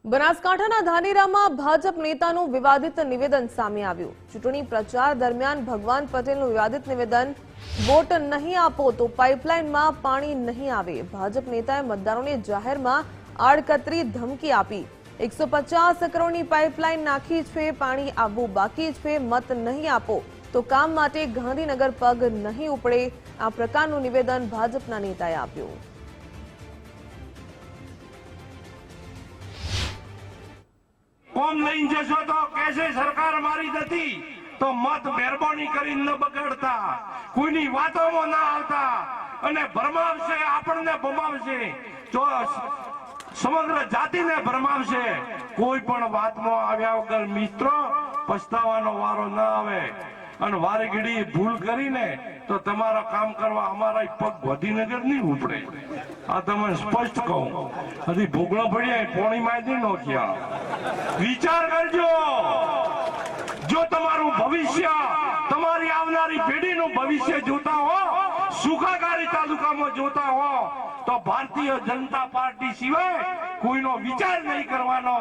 બનાસકાંઠાના ધાનેરામાં ભાજપ નેતાનું વિવાદિત નિવેદન સામે આવ્યું। ચૂંટણી પ્રચાર દરમિયાન ભગવાન પટેલનું વિવાદિત નિવેદન, વોટ નહીં આપો તો પાઇપલાઇનમાં પાણી નહીં આવે। ભાજપ નેતાએ મતદારોને જાહેરમાં આડકતરી ધમકી આપી। 150 કરોડની પાઇપલાઇન નાખી છે, પાણી આવવું બાકી છે, મત નહીં આપો તો કામ માટે ગાંધીનગર પગ નહીં ઉપડે। આ પ્રકારનું નિવેદન ભાજપના નેતાએ આપ્યું। કોમ લઈને જશો તો કેસે સરકાર મારી નથી તો મત મહેરબાની કરીને ન બગાડતા, કોઈની વાતોમાં ના આવતા અને ભરમાવશે, આપણને ભમાવશે, જો સમગ્ર જાતિને ભરમાવશે। કોઈ પણ વાતમાં આવ્યા વગર મિત્રો પછતાવાનો વારો ન આવે અને વારે ઘડી ભૂલ કરીને તો તમારા કામ કરવા અમારા પગ ગાંધીનગર નહીં ઉપડે। આ તમને સ્પષ્ટ કહું, હજી ભૂગળો પડ્યા પોણી માંથી નોખ્યા। વિચાર કરજો, જો તમારું ભવિષ્ય, તમારી આવનારી પેઢીનું ભવિષ્ય જોતા હો, સુખાકારી તાલુકામાં જોતા હો તો ભારતીય જનતા પાર્ટી સિવાય કોઈનો વિચાર નહીં કરવાનો।